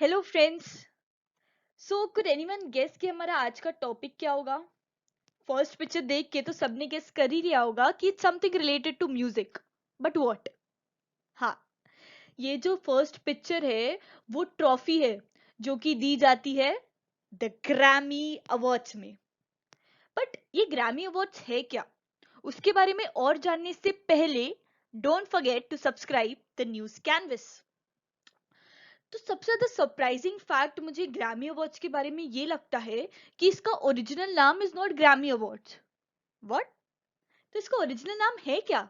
Hello friends. So could anyone guess कि हमारा आज का टॉपिक क्या होगा? फर्स्ट पिक्चर देख के तो सबने गेस कर ही लिया होगा कि it's something related to music. But what? हाँ, ये जो फर्स्ट पिक्चर है वो ट्रॉफी है जो कि दी जाती है द ग्रैमी अवार्ड्स में। बट ये ग्रैमी अवार्ड्स है क्या? उसके बारे में और जानने से पहले don't forget to subscribe the News Canvas. तो सबसे ज्यादा सरप्राइजिंग फैक्ट मुझे ग्रैमी अवार्ड्स के बारे में ये लगता है कि इसका ओरिजिनल नाम is not Grammy awards. What? तो इसका ओरिजिनल नाम है क्या?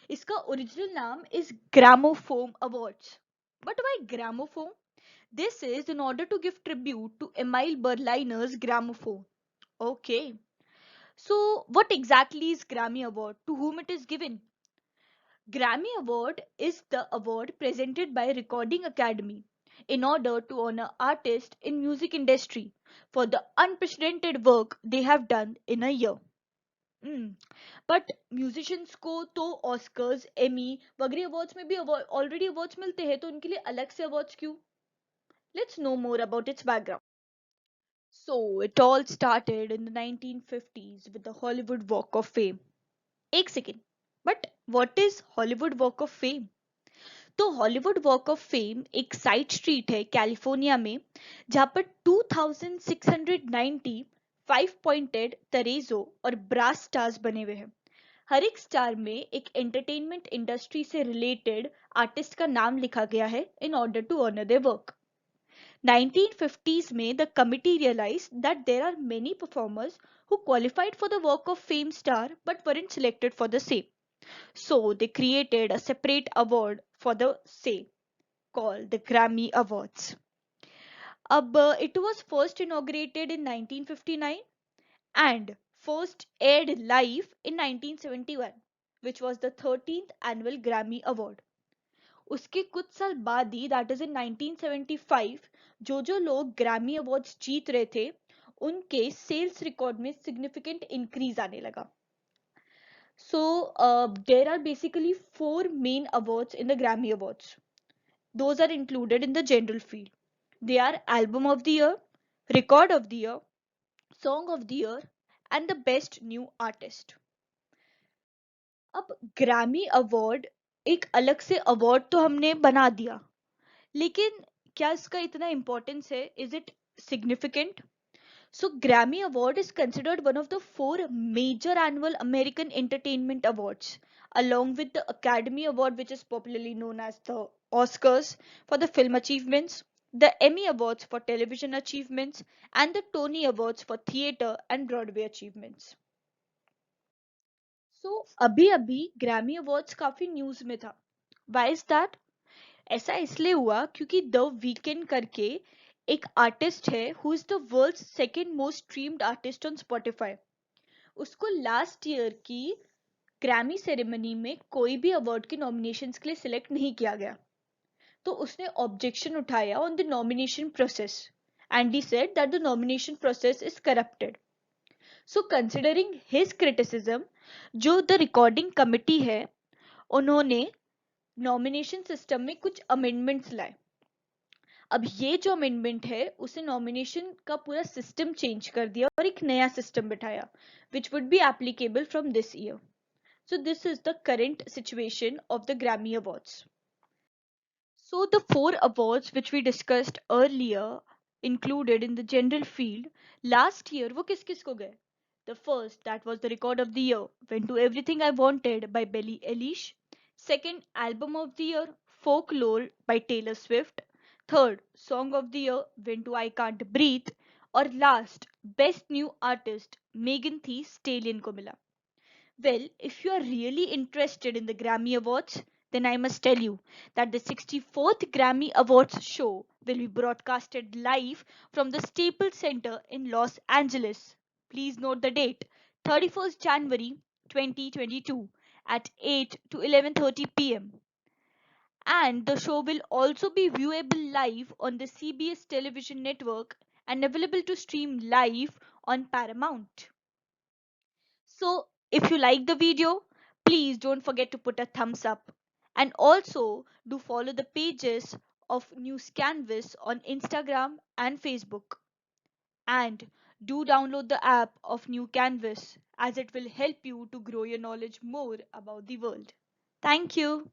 इसका ओरिजिनल नाम is gramophone awards. But why gramophone? This is in order to give tribute to Emile Berliner's gramophone. Okay, so what exactly is Grammy award, to whom it is given? Grammy Award is the award presented by Recording Academy in order to honor artists in music industry for the unprecedented work they have done in a year. Hmm. But musicians को तो Oscars, Amy वगैरह awards में भी already awards मिलते हैं, तो उनके लिए अलग से अवार्ड्स क्यों? Let's know more about its background. So it all started in the 1950s with the Hollywood Walk of Fame. एक second, but what is Hollywood walk of fame? तो हॉलीवुड वॉक ऑफ फेम एक side street है California में, जहां पर 2690 five pointed तरेजो और brass stars बने हुए हैं। हर एक स्टार में एक एंटरटेनमेंट इंडस्ट्री से रिलेटेड आर्टिस्ट का नाम लिखा गया है in order to honour their work. 1950s में the committee realized that there are many performers who qualified for the Walk of Fame star but weren't selected for the same. So they created a separate award for the same called the Grammy Awards. It was first inaugurated in 1959 and first aired live in 1971, which was the 13th annual Grammy Award. उसके कुछ साल बाद ही, that is in 1975, जो लोग Grammy awards जीत रहे थे उनके sales record में सिग्निफिकेंट इंक्रीज आने लगा। So there are basically four main awards in the Grammy Awards. Those are included in the general field. They are Album of the Year, Record of the Year, Song of the Year, and the Best New Artist. अब Grammy award एक अलग से award तो हमने बना दिया, लेकिन क्या इसका इतना इम्पोर्टेंस है? Is it significant? So Grammy Award is considered one of the four major annual American entertainment awards, along with the Academy Award, which is popularly known as the Oscars for the film achievements, the Emmy Awards for television achievements, and the Tony Awards for theatre and Broadway achievements. So अभी अभी Grammy Awards काफी news में था. Why is that? ऐसा इसलिए हुआ क्योंकि the weekend करके एक आर्टिस्ट है who is the world's second most streamed artist on Spotify. उसको लास्ट ईयर की ग्रैमी सेरेमनी में कोई भी अवार्ड के नॉमिनेशंस के लिए सिलेक्ट नहीं किया गया. तो उसने ऑब्जेक्शन उठाया on the nomination process and he said that the nomination process is corrupted. So considering his criticism, जो द रिकॉर्डिंग कमिटी है उन्होंने नॉमिनेशन सिस्टम में कुछ अमेंडमेंट्स लाए. अब ये जो अमेंडमेंट है उसे नॉमिनेशन का पूरा सिस्टम चेंज कर दिया और एक नया सिस्टम बिठाया which would be applicable from this year. So this is the current situation of the Grammy awards. So the four awards which we discussed earlier included in the general field last year वो किस किस को गए? The first, that was the record of the year, went to Everything I Wanted by Billie Eilish. Second, album of the year, Folklore by Taylor Swift. Third, song of the year went to I Can't Breathe. Or last, best new artist, Megan Thee Stallion को मिला. Well, if you are really interested in the Grammy Awards, then I must tell you that the 64th Grammy Awards show will be broadcasted live from the Staples Center in Los Angeles. Please note the date, 31st January 2022 at 8 to 11:30 p.m. And the show will also be viewable live on the CBS television network and available to stream live on Paramount. So, if you like the video, please don't forget to put a thumbs up and also do follow the pages of News Canvas on Instagram and Facebook. And do download the app of New Canvas as it will help you to grow your knowledge more about the world. Thank you.